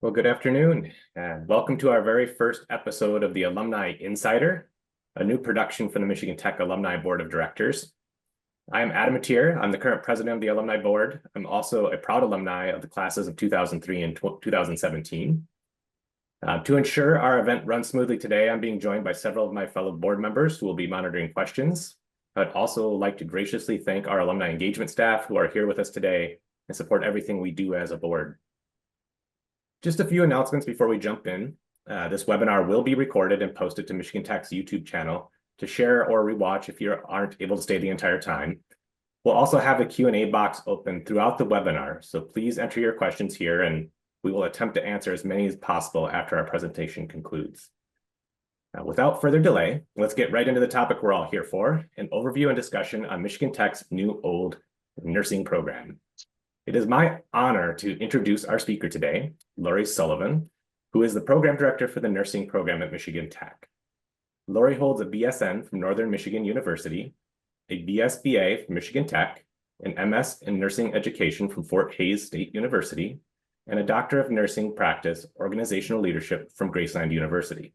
Well, good afternoon, and welcome to our very first episode of the Alumni Insider, a new production from the Michigan Tech Alumni Board of Directors. I am Adam Atier. I'm the current president of the Alumni Board. I'm also a proud alumni of the classes of 2003 and 2017. To ensure our event runs smoothly today, I'm being joined by several of my fellow board members who will be monitoring questions. I'd also like to graciously thank our alumni engagement staff who are here with us today and support everything we do as a board. Just a few announcements before we jump in. This webinar will be recorded and posted to Michigan Tech's YouTube channel to share or rewatch if you aren't able to stay the entire time. We'll also have a Q&A box open throughout the webinar, so please enter your questions here and we will attempt to answer as many as possible after our presentation concludes. Now, without further delay, let's get right into the topic we're all here for, an overview and discussion on Michigan Tech's new old nursing program. It is my honor to introduce our speaker today, Lori Sullivan, who is the program director for the nursing program at Michigan Tech. Lori holds a BSN from Northern Michigan University, a BSBA from Michigan Tech, an MS in nursing education from Fort Hays State University, and a Doctor of Nursing Practice Organizational Leadership from Graceland University.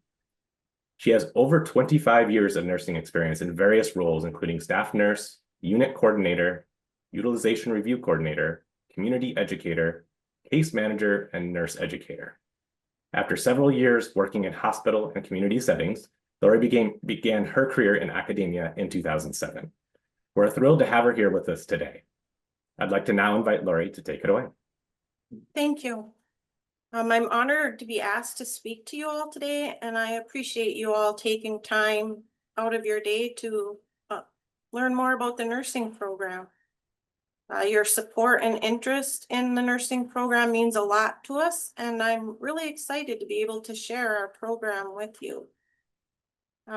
She has over 25 years of nursing experience in various roles, including staff nurse, unit coordinator, utilization review coordinator, community educator, case manager, and nurse educator. After several years working in hospital and community settings, Lori began her career in academia in 2007. We're thrilled to have her here with us today. I'd like to now invite Lori to take it away. Thank you. I'm honored to be asked to speak to you all today, and I appreciate you all taking time out of your day to learn more about the nursing program. Your support and interest in the nursing program means a lot to us, and I'm really excited to be able to share our program with you.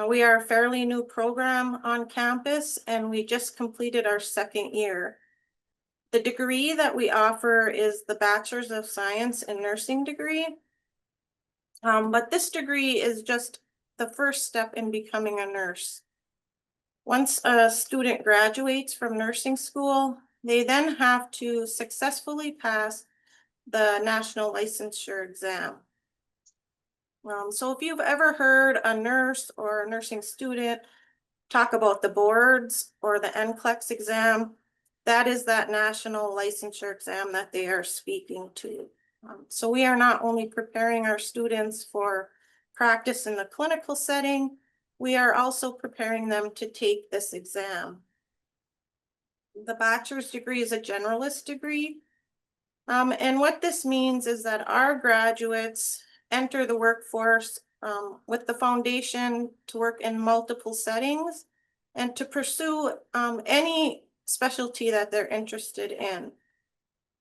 We are a fairly new program on campus, and we just completed our second year. The degree that we offer is the Bachelor's of Science in Nursing degree, but this degree is just the first step in becoming a nurse. Once a student graduates from nursing school, they then have to successfully pass the national licensure exam. So if you've ever heard a nurse or a nursing student talk about the boards or the NCLEX exam, that is that national licensure exam that they are speaking to. So we are not only preparing our students for practice in the clinical setting, we are also preparing them to take this exam. The bachelor's degree is a generalist degree. And what this means is that our graduates enter the workforce with the foundation to work in multiple settings and to pursue any specialty that they're interested in.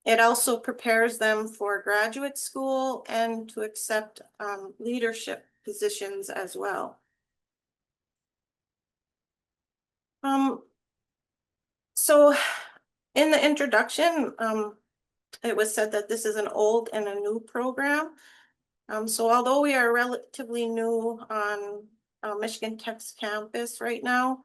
It also prepares them for graduate school and to accept leadership positions as well. So in the introduction, it was said that this is an old and a new program. So although we are relatively new on Michigan Tech's campus right now,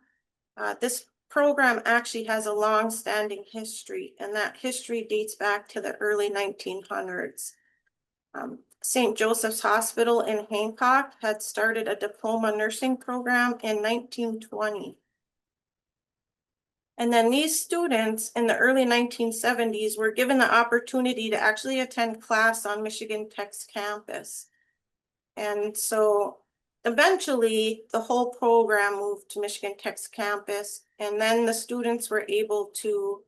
this program actually has a long-standing history, and that history dates back to the early 1900s. St. Joseph's Hospital in Hancock had started a diploma nursing program in 1920. And then these students in the early 1970s were given the opportunity to actually attend class on Michigan Tech's campus. And so eventually the whole program moved to Michigan Tech's campus, and then the students were able to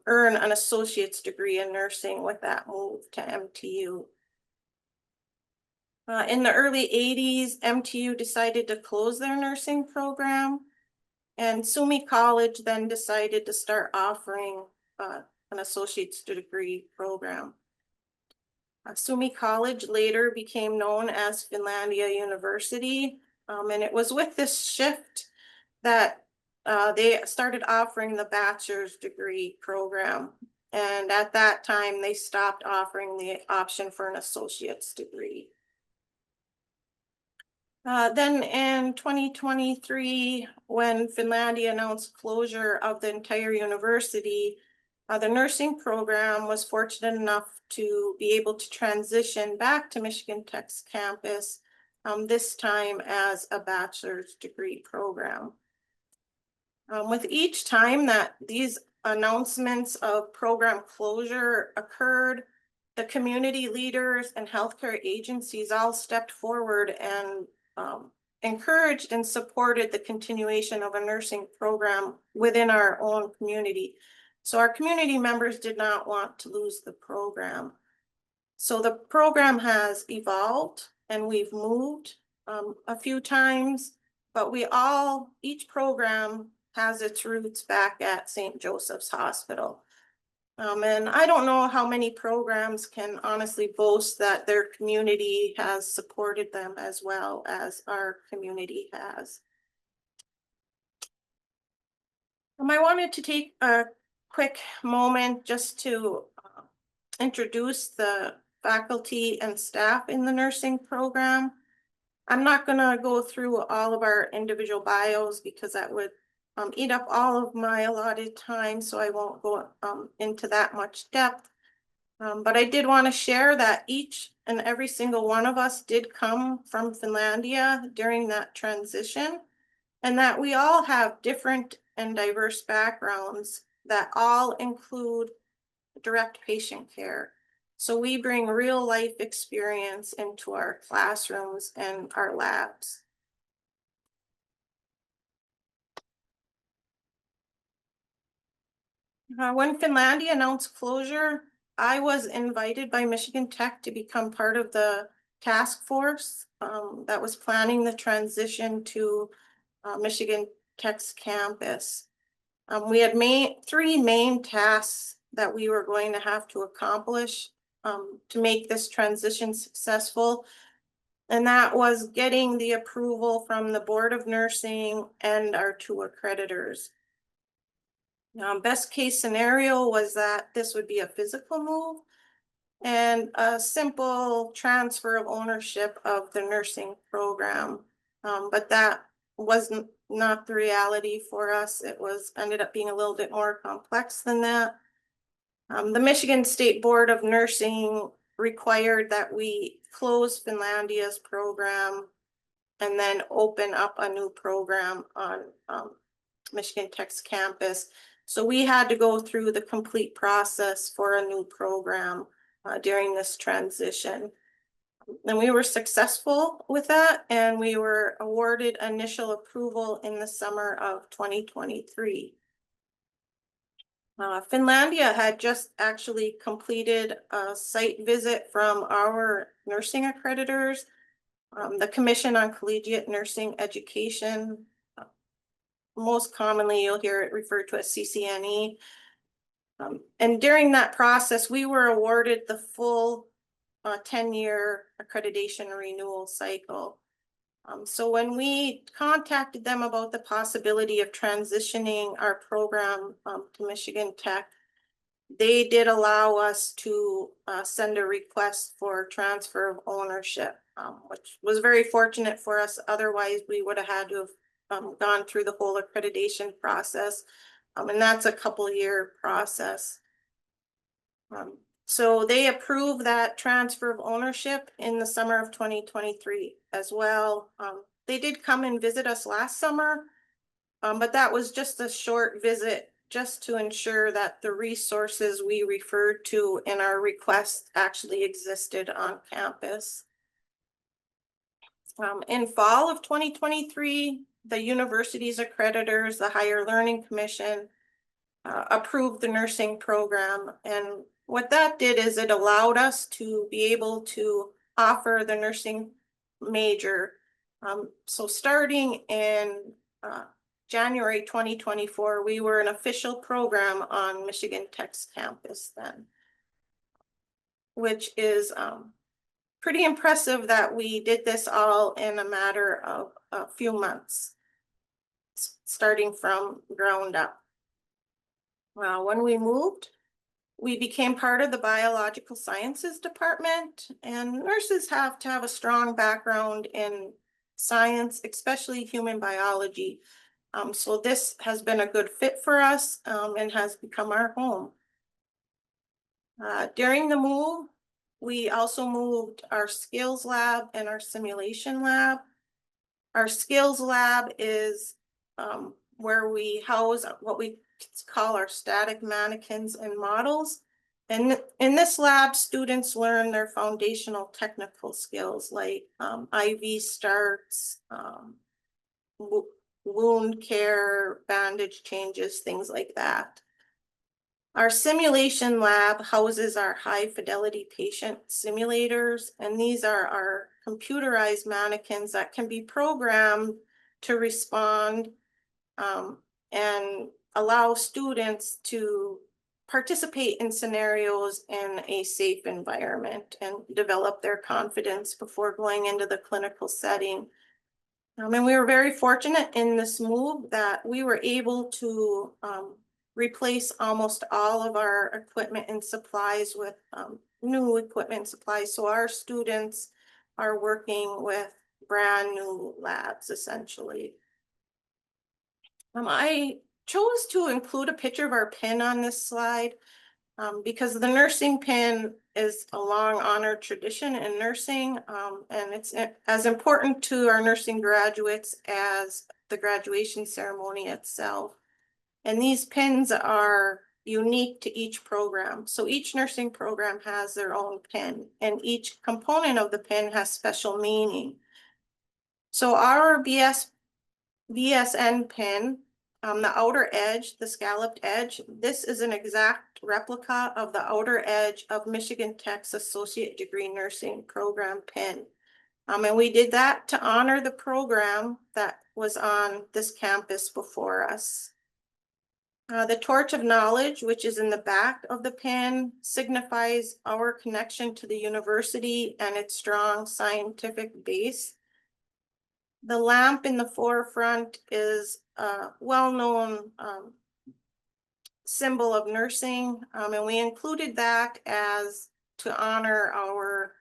earn an associate's degree in nursing with that move to MTU. In the early 80s, MTU decided to close their nursing program. And SUNY College then decided to start offering an associate's degree program. SUNY College later became known as Finlandia University, and it was with this shift that they started offering the bachelor's degree program. And at that time, they stopped offering the option for an associate's degree. Then in 2023, when Finlandia announced closure of the entire university, The nursing program was fortunate enough to be able to transition back to Michigan Tech's campus, this time as a bachelor's degree program. With each time that these announcements of program closure occurred, the community leaders and healthcare agencies all stepped forward and encouraged and supported the continuation of a nursing program within our own community. So our community members did not want to lose the program. So the program has evolved and we've moved a few times, but each program has its roots back at St. Joseph's Hospital. And I don't know how many programs can honestly boast that their community has supported them as well as our community has. I wanted to take a quick moment just to introduce the faculty and staff in the nursing program. I'm not going to go through all of our individual bios because that would eat up all of my allotted time, so I won't go into that much depth. But I did want to share that each and every single one of us did come from Finlandia during that transition, and that we all have different and diverse backgrounds that all include direct patient care. So we bring real life experience into our classrooms and our labs. When Finlandia announced closure, I was invited by Michigan Tech to become part of the task force that was planning the transition to Michigan Tech's campus. We had three main tasks that we were going to have to accomplish to make this transition successful. And that was getting the approval from the Board of Nursing and our two accreditors. Best case scenario was that this would be a physical move and a simple transfer of ownership of the nursing program. But that wasn't not the reality for us. It ended up being a little bit more complex than that. The Michigan State Board of Nursing required that we close Finlandia's program and then open up a new program on Michigan Tech's campus. So we had to go through the complete process for a new program during this transition. And we were successful with that, and we were awarded initial approval in the summer of 2023. Finlandia had just actually completed a site visit from our nursing accreditors, the Commission on Collegiate Nursing Education. Most commonly, you'll hear it referred to as CCNE. And during that process, we were awarded the full 10-year accreditation renewal cycle. So when we contacted them about the possibility of transitioning our program to Michigan Tech, they did allow us to send a request for transfer of ownership, which was very fortunate for us. Otherwise, we would have had to have gone through the whole accreditation process, and that's a couple-year process. So they approved that transfer of ownership in the summer of 2023 as well. They did come and visit us last summer, but that was just a short visit just to ensure that the resources we referred to in our request actually existed on campus. In fall of 2023, the university's accreditors, the Higher Learning Commission, approved the nursing program. And what that did is it allowed us to be able to offer the nursing major. So starting in January 2024, we were an official program on Michigan Tech's campus then, which is pretty impressive that we did this all in a matter of a few months, starting from ground up. When we moved, we became part of the biological sciences department, and nurses have to have a strong background in science, especially human biology. So this has been a good fit for us and has become our home. During the move, we also moved our skills lab and our simulation lab. Our skills lab is where we house what we call our static mannequins and models. And in this lab, students learn their foundational technical skills like IV starts, wound care, bandage changes, things like that. Our simulation lab houses our high fidelity patient simulators, and these are our computerized mannequins that can be programmed to respond and allow students to participate in scenarios in a safe environment and develop their confidence before going into the clinical setting. And we were very fortunate in this move that we were able to replace almost all of our equipment and supplies with new equipment and supplies. So our students are working with brand new labs essentially. I chose to include a picture of our pin on this slide because the nursing pin is a long honored tradition in nursing, and it's as important to our nursing graduates as the graduation ceremony itself. And these pins are unique to each program. So each nursing program has their own pin, and each component of the pin has special meaning. So our BSN pin, the outer edge, the scalloped edge, this is an exact replica of the outer edge of Michigan Tech's Associate Degree Nursing Program pin. And we did that to honor the program that was on this campus before us. The torch of knowledge, which is in the back of the pin, signifies our connection to the university and its strong scientific base. The lamp in the forefront is a well-known symbol of nursing, and we included that as to honor our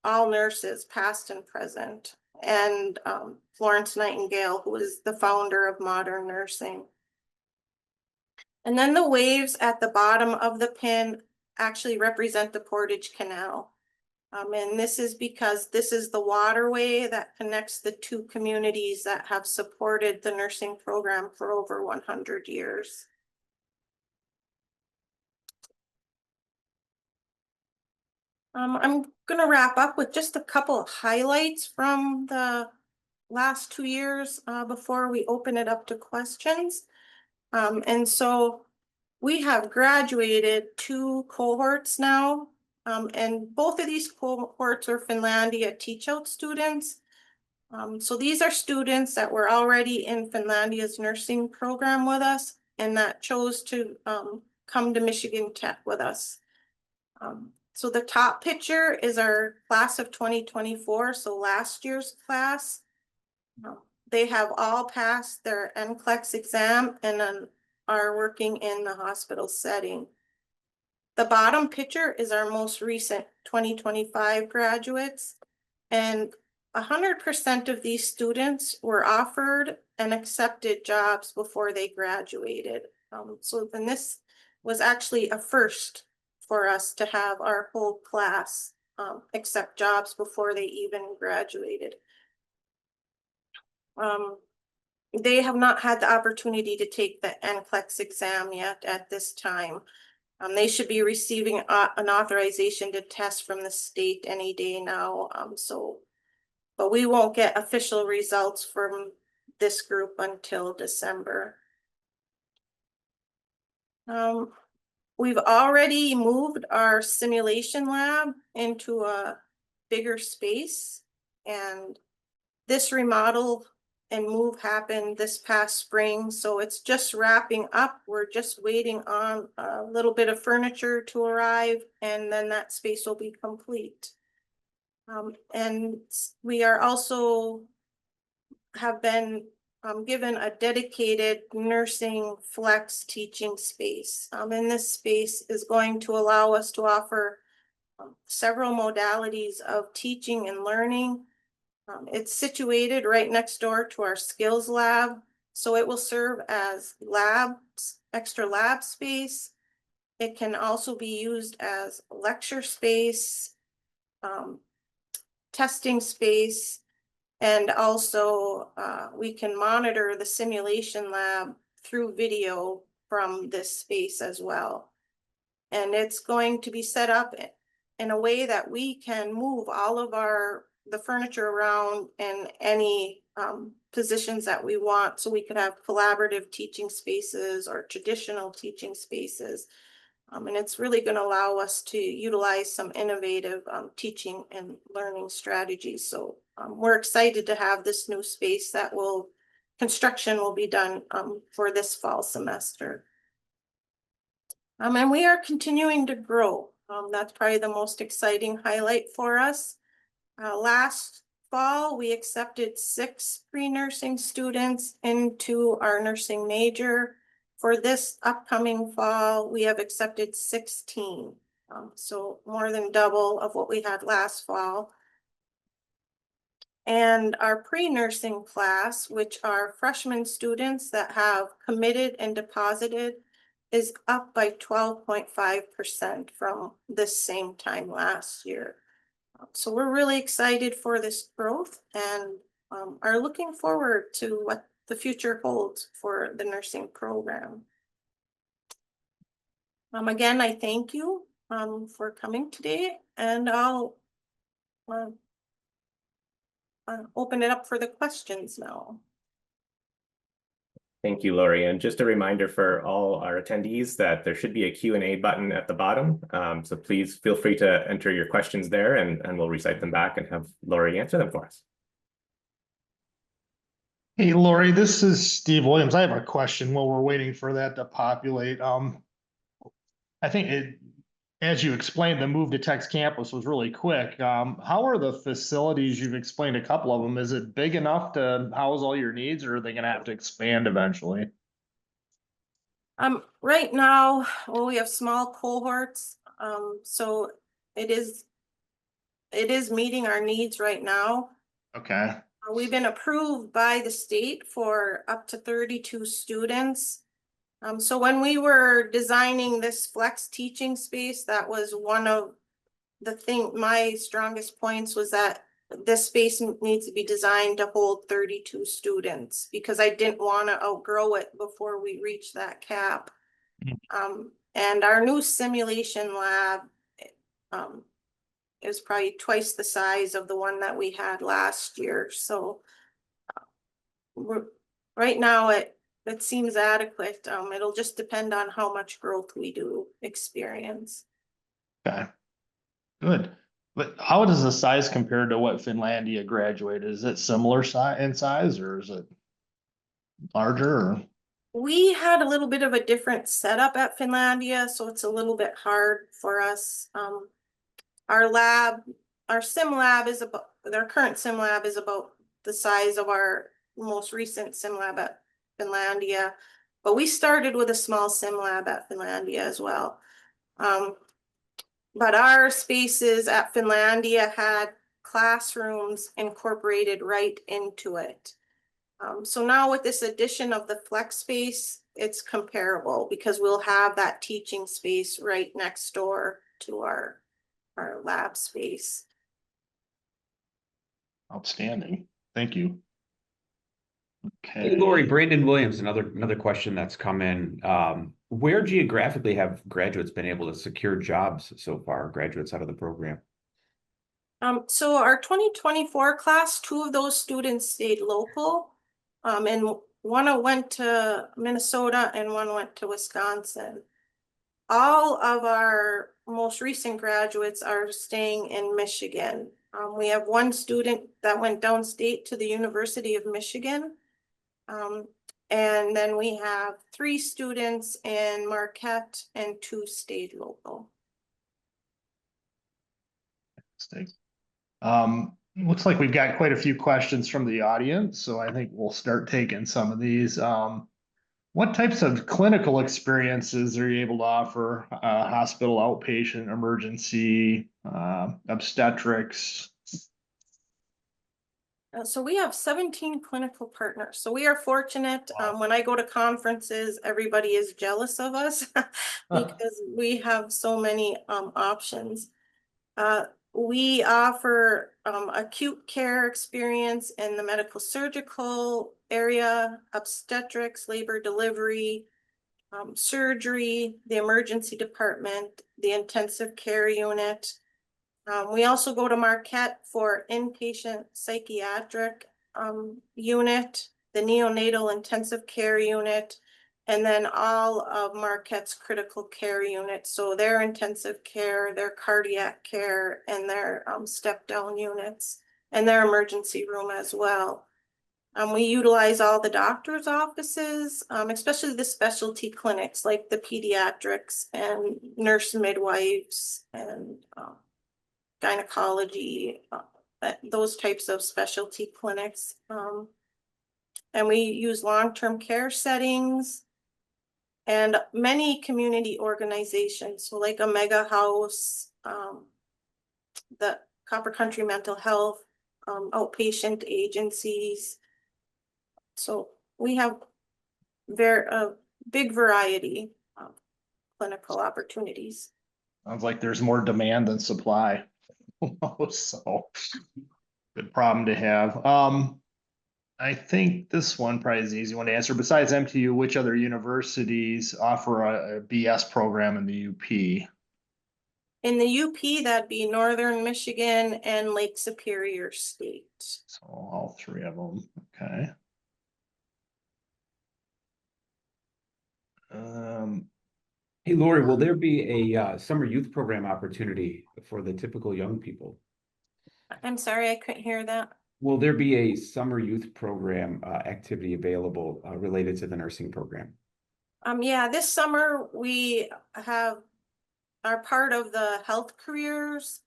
all nurses, past and present, and Florence Nightingale, who is the founder of modern nursing. And then the waves at the bottom of the pin actually represent the Portage Canal. And this is because this is the waterway that connects the two communities that have supported the nursing program for over 100 years. I'm going to wrap up with just a couple of highlights from the last 2 years before we open it up to questions. And so we have graduated 2 cohorts now. And both of these cohorts are Finlandia teach-out students. So these are students that were already in Finlandia's nursing program with us and that chose to come to Michigan Tech with us. So the top picture is our class of 2024, so last year's class. They have all passed their NCLEX exam and then are working in the hospital setting. The bottom picture is our most recent 2025 graduates, and 100% of these students were offered and accepted jobs before they graduated. So then this was actually a first for us to have our whole class accept jobs before they even graduated. They have not had the opportunity to take the NCLEX exam yet at this time. They should be receiving an authorization to test from the state any day now. But we won't get official results from this group until December. We've already moved our simulation lab into a bigger space, and this remodel and move happened this past spring, so it's just wrapping up. We're just waiting on a little bit of furniture to arrive, and then that space will be complete. And we are also have been given a dedicated nursing flex teaching space. And this space is going to allow us to offer several modalities of teaching and learning. It's situated right next door to our skills lab, so it will serve as labs, extra lab space. It can also be used as lecture space, testing space, and also we can monitor the simulation lab through video from this space as well. And it's going to be set up in a way that we can move all of the furniture around in any positions that we want. So we could have collaborative teaching spaces or traditional teaching spaces. And it's really going to allow us to utilize some innovative teaching and learning strategies. So we're excited to have this new space construction will be done for this fall semester. And we are continuing to grow. That's probably the most exciting highlight for us. Last fall, we accepted 6 pre-nursing students into our nursing major. For this upcoming fall, we have accepted 16. So more than double of what we had last fall. And our pre-nursing class, which are freshman students that have committed and deposited, is up by 12.5% from this same time last year. So we're really excited for this growth and are looking forward to what the future holds for the nursing program. Again, I thank you for coming today, and I'll open it up for the questions now. Thank you, Lori. And just a reminder for all our attendees that there should be a Q&A button at the bottom. So please feel free to enter your questions there and we'll recite them back and have Lori answer them for us. Hey, Lori, this is Steve Williams. I have a question while we're waiting for that to populate. I think as you explained, the move to Tech's campus was really quick. How are the facilities? You've explained a couple of them. Is it big enough to house all your needs, or are they going to have to expand eventually? Right now, we have small cohorts. So it is meeting our needs right now. Okay. We've been approved by the state for up to 32 students. So when we were designing this flex teaching space, that was one of my strongest points was that this space needs to be designed to hold 32 students because I didn't want to outgrow it before we reach that cap. And our new simulation lab is probably twice the size of the one that we had last year. So right now it seems adequate. It'll just depend on how much growth we do experience. Okay. Good. But how does the size compare to what Finlandia graduated? Is it similar in size, or is it larger? Or? We had a little bit of a different setup at Finlandia, so it's a little bit hard for us. Our current sim lab is about the size of our most recent sim lab at Finlandia, but we started with a small sim lab at Finlandia as well. But our spaces at Finlandia had classrooms incorporated right into it. So now with this addition of the flex space, it's comparable because we'll have that teaching space right next door to our lab space. Outstanding. Thank you. Okay. Hey, Lori, Brandon Williams, another question that's come in. Where geographically have graduates been able to secure jobs so far, graduates out of the program? So our 2024 class, 2 of those students stayed local. And one went to Minnesota and one went to Wisconsin. All of our most recent graduates are staying in Michigan. We have 1 student that went downstate to the University of Michigan. And then we have 3 students in Marquette and 2 stayed local. Looks like we've got quite a few questions from the audience, so I think we'll start taking some of these. What types of clinical experiences are you able to offer? Hospital, outpatient, emergency, obstetrics? So we have 17 clinical partners. So we are fortunate. Wow. When I go to conferences, everybody is jealous of us because we have so many options. We offer acute care experience in the medical surgical area, obstetrics, labor delivery, surgery, the emergency department, the intensive care unit. We also go to Marquette for inpatient psychiatric unit, the neonatal intensive care unit, and then all of Marquette's critical care units. So their intensive care, their cardiac care, and their step down units, and their emergency room as well. We utilize all the doctor's offices, especially the specialty clinics like the pediatrics and nurse midwives and gynecology, those types of specialty clinics. And we use long-term care settings and many community organizations, so like Omega House, the Copper Country Mental Health, outpatient agencies. So we have a big variety of clinical opportunities. Sounds like there's more demand than supply. So, good problem to have. I think this one probably is the easy one to answer. Besides MTU, which other universities offer a BS program in the UP? In the UP, that'd be Northern Michigan and Lake Superior State. So all three of them, okay. Hey, Lori, will there be a summer youth program opportunity for the typical young people? I'm sorry, I couldn't hear that. Will there be a summer youth program activity available related to the nursing program? Yeah, this summer we are part of the health careers.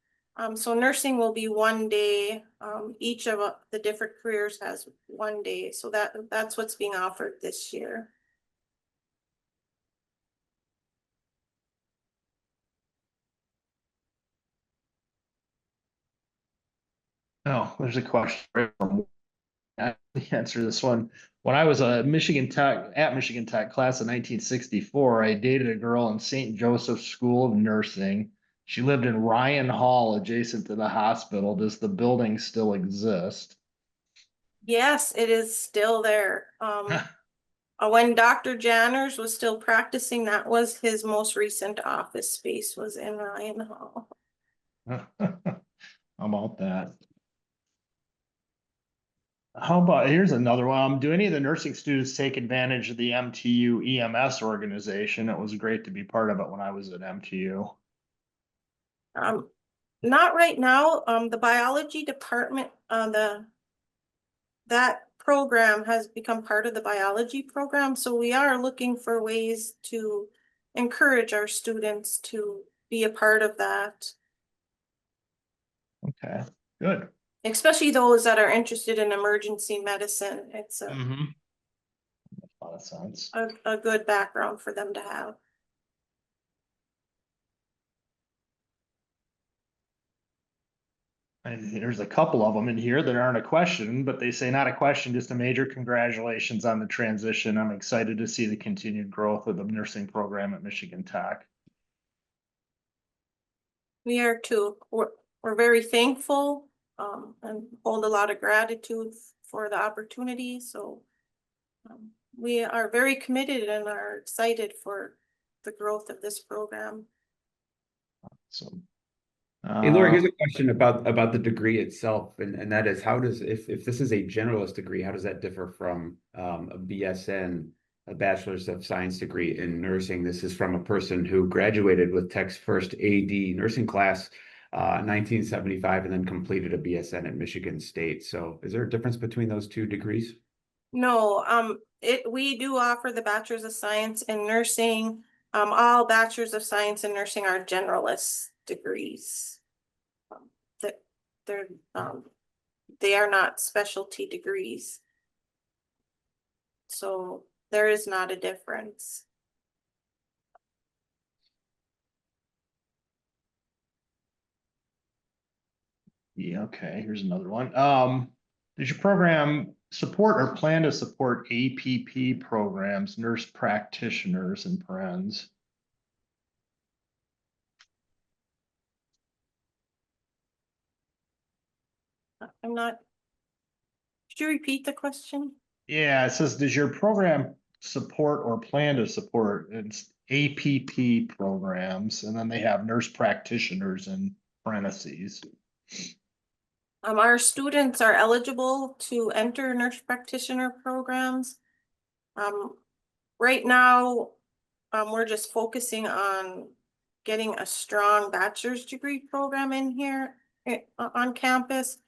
So nursing will be one day. Each of the different careers has one day. So that's what's being offered this year. Oh, there's a question from answer this one. When I was at Michigan Tech class of 1964, I dated a girl in St. Joseph's School of Nursing. She lived in Ryan Hall adjacent to the hospital. Does the building still exist? Yes, it is still there. When Dr. Janners was still practicing, that was his most recent office space, was in Ryan Hall. How about that? How about, here's another one. Do any of the nursing students take advantage of the MTU EMS organization? It was great to be part of it when I was at MTU. Not right now. The biology department, that program has become part of the biology program. So we are looking for ways to encourage our students to be a part of that. Okay, good. Especially those that are interested in emergency medicine. It's a lot of sense. a good background for them to have. And there's a couple of them in here that aren't a question, but they say not a question, just a major congratulations on the transition. I'm excited to see the continued growth of the nursing program at Michigan Tech. We are too. We're very thankful and hold a lot of gratitude for the opportunity. So we are very committed and are excited for the growth of this program. So, Hey, Laura, here's a question about the degree itself, and that is, how does, if this is a generalist degree, how does that differ from a BSN, a Bachelor's of Science degree in nursing? This is from a person who graduated with Tech's first AD nursing class, 1975, and then completed a BSN at Michigan State. So is there a difference between those two degrees? No, we do offer the Bachelor's of Science in Nursing. All Bachelor's of Science in Nursing are generalist degrees. They are not specialty degrees. So there is not a difference. Yeah, okay, here's another one. Does your program support or plan to support APP programs, nurse practitioners in parens? I'm not. Could you repeat the question? Yeah, it says, does your program support or plan to support its APP programs? And then they have nurse practitioners in parentheses. Our students are eligible to enter nurse practitioner programs. Right now, we're just focusing on getting a strong bachelor's degree program in here on campus.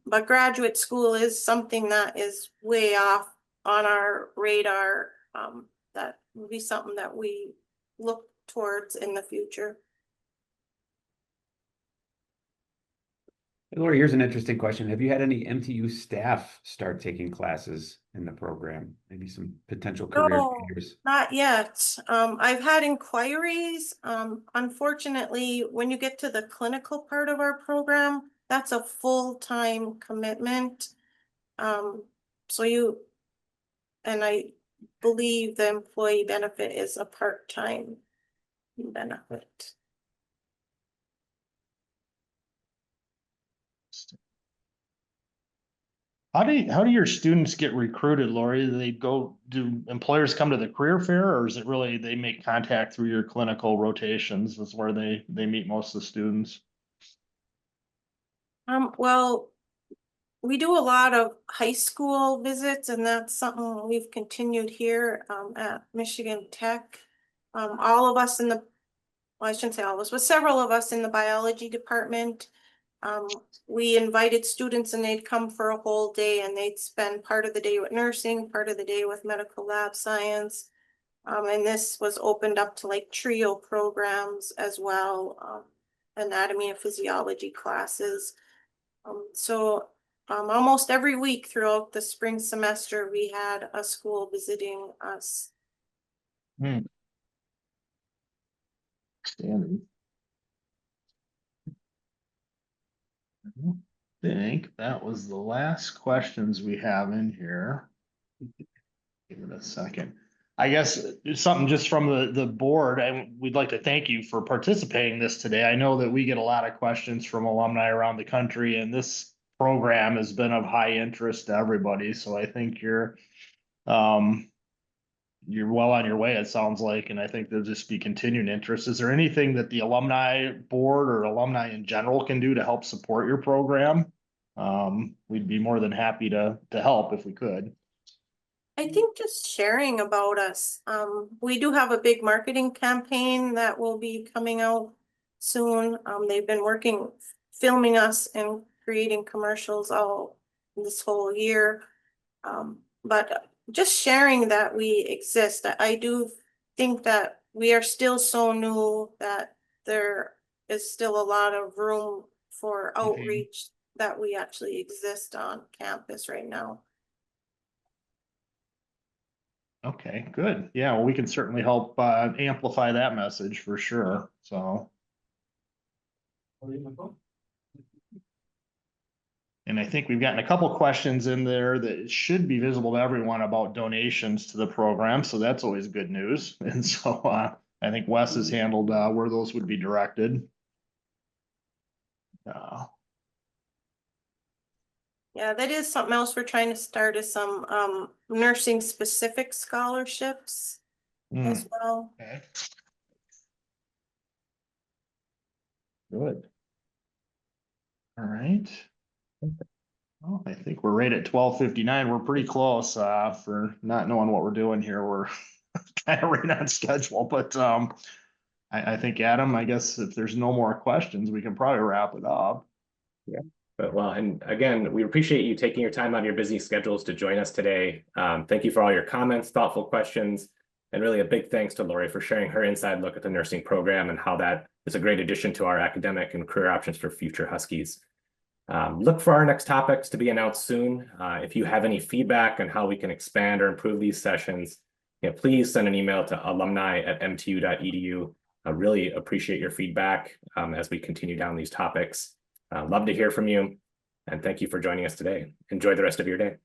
But graduate school is something that is way off on our radar. That would be something that we look towards in the future. Hey, Lori, here's an interesting question. Have you had any MTU staff start taking classes in the program? Maybe some potential career No, leaders? not yet. I've had inquiries. Unfortunately, when you get to the clinical part of our program, that's a full-time commitment. And I believe the employee benefit is a part-time benefit. How do your students get recruited, Lori? Do employers come to the career fair, or is it really they make contact through your clinical rotations? That's where they meet most of the students. Well, we do a lot of high school visits, and that's something we've continued here at Michigan Tech. All of us well, I shouldn't say all of us, but several of us in the biology department. We invited students and they'd come for a whole day and they'd spend part of the day with nursing, part of the day with medical lab science. And this was opened up to like trio programs as well, anatomy and physiology classes. So almost every week throughout the spring semester, we had a school visiting us. Standing. I think that was the last questions we have in here. Give it a second. I guess something just from the board, and we'd like to thank you for participating in this today. I know that we get a lot of questions from alumni around the country, and this program has been of high interest to everybody. So I think you're well on your way, it sounds like, and I think there'll just be continued interest. Is there anything that the alumni board or alumni in general can do to help support your program? We'd be more than happy to help if we could. I think just sharing about us. We do have a big marketing campaign that will be coming out soon. They've been filming us and creating commercials all this whole year. But just sharing that we exist. I do think that we are still so new that there is still a lot of room for outreach that we actually exist on campus right now. Okay, good. Yeah, well, we can certainly help amplify that message for sure. So. And I think we've gotten a couple questions in there that should be visible to everyone about donations to the program. So that's always good news. And so I think Wes has handled where those would be directed. Yeah, that is something else we're trying to start, is some nursing specific scholarships as well. Okay. Good. All right. Well, I think we're right at 12:59. We're pretty close for not knowing what we're doing here. We're kind of right on schedule, but I think, Adam, I guess if there's no more questions, we can probably wrap it up. Yeah. But well, and again, we appreciate you taking your time out of your busy schedules to join us today. Thank you for all your comments, thoughtful questions, and really a big thanks to Lori for sharing her inside look at the nursing program and how that is a great addition to our academic and career options for future Huskies. Look for our next topics to be announced soon. If you have any feedback on how we can expand or improve these sessions, please send an email to alumni@mtu.edu. I really appreciate your feedback as we continue down these topics. Love to hear from you. And thank you for joining us today. Enjoy the rest of your day.